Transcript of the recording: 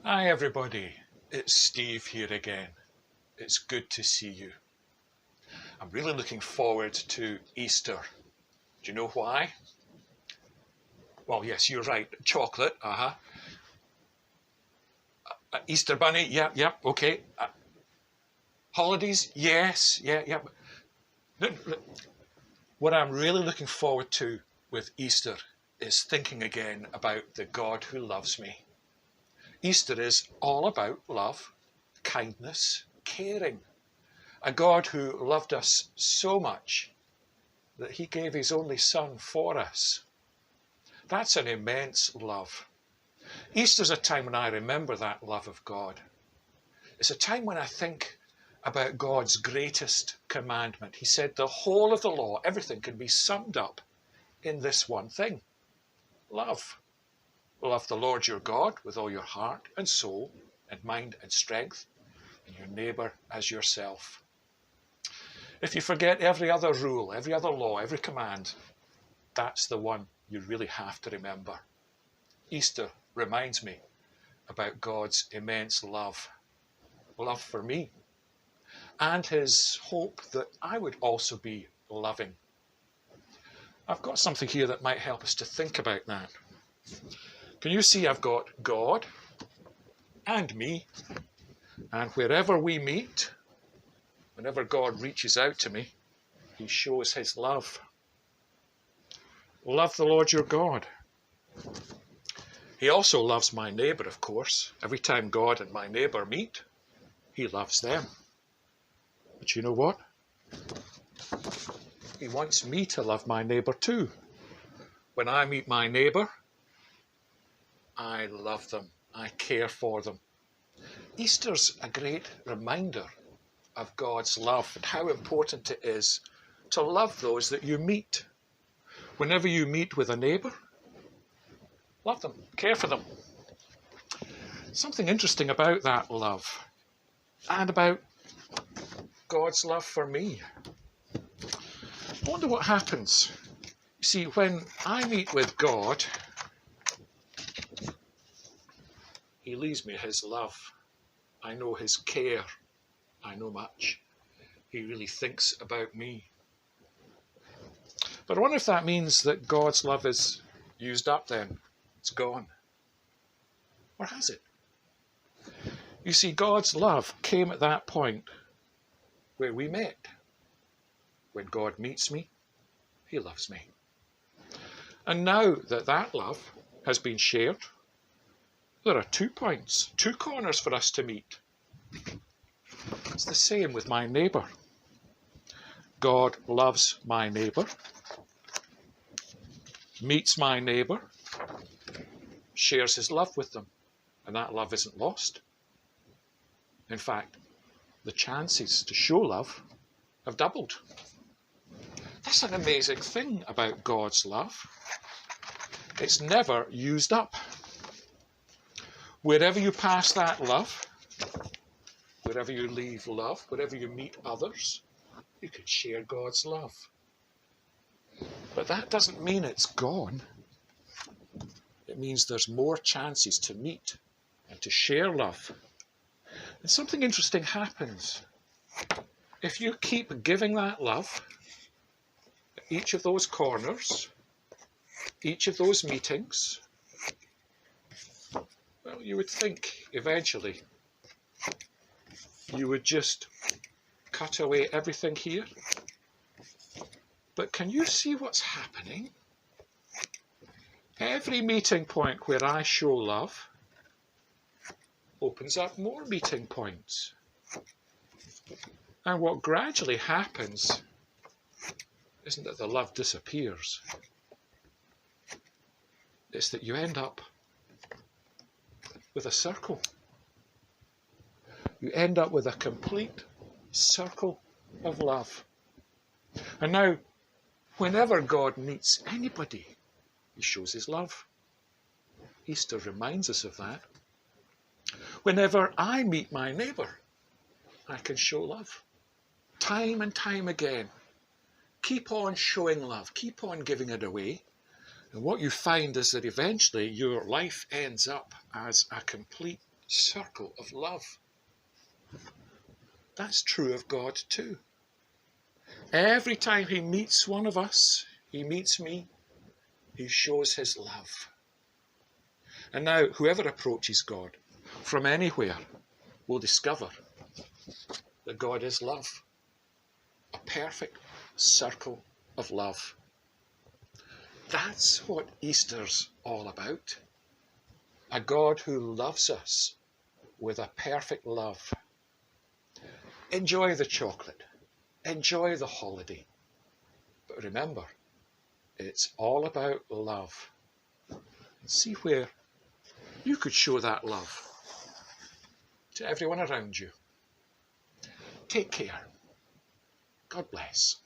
Hi everybody, it's Steve here again. It's good to see you. I'm really looking forward to Easter. Do you know why? Well, yes, you're right. Chocolate, Easter bunny, yep, okay. Holidays, yes, yeah. What I'm really looking forward to with Easter is thinking again about the God who loves me. Easter is all about love, kindness, caring. A God who loved us so much that he gave his only son for us. That's an immense love. Easter's a time when I remember that love of God. It's a time when I think about God's greatest commandment. He said the whole of the law, everything can be summed up in this one thing: love. Love the Lord your God with all your heart and soul and mind and strength, and your neighbour as yourself. If you forget every other rule, every other law, every command, that's the one you really have to remember. Easter reminds me about God's immense love for me, and his hope that I would also be loving. I've got something here that might help us to think about that. Can you see I've got God and me, and wherever we meet, whenever God reaches out to me, he shows his love. Love the Lord your God. He also loves my neighbour, of course. Every time God and my neighbour meet, he loves them. But you know what? He wants me to love my neighbour too. When I meet my neighbour, I love them. I care for them. Easter's a great reminder of God's love and how important it is to love those that you meet. Whenever you meet with a neighbour, love them, care for them. Something interesting about that love and about God's love for me. I wonder what happens. You see, when I meet with God, he leaves me his love. I know his care. I know much. He really thinks about me. But I wonder if that means that God's love is used up then. It's gone. Or has it? You see, God's love came at that point where we met. When God meets me, he loves me. And now that that love has been shared, there are 2 points, 2 corners for us to meet. It's the same with my neighbour. God loves my neighbour, meets my neighbour, shares his love with them, and that love isn't lost. In fact, the chances to show love have doubled. That's an amazing thing about God's love. It's never used up. Wherever you pass that love, wherever you leave love, wherever you meet others, you can share God's love. But that doesn't mean it's gone. It means there's more chances to meet and to share love. And something interesting happens. If you keep giving that love at each of those corners, each of those meetings, well, you would think eventually you would just cut away everything here. But can you see what's happening? Every meeting point where I show love opens up more meeting points. And what gradually happens isn't that the love disappears. It's that you end up with a circle. You end up with a complete circle of love. And now, whenever God meets anybody, he shows his love. Easter reminds us of that. Whenever I meet my neighbour, I can show love. Time and time again. Keep on showing love. Keep on giving it away. And what you find is that eventually your life ends up as a complete circle of love. That's true of God too. Every time he meets one of us, he meets me, he shows his love. And now, whoever approaches God from anywhere will discover that God is love. A perfect circle of love. That's what Easter's all about. A God who loves us with a perfect love. Enjoy the chocolate. Enjoy the holiday. But remember, it's all about love. See where you could show that love to everyone around you. Take care. God bless.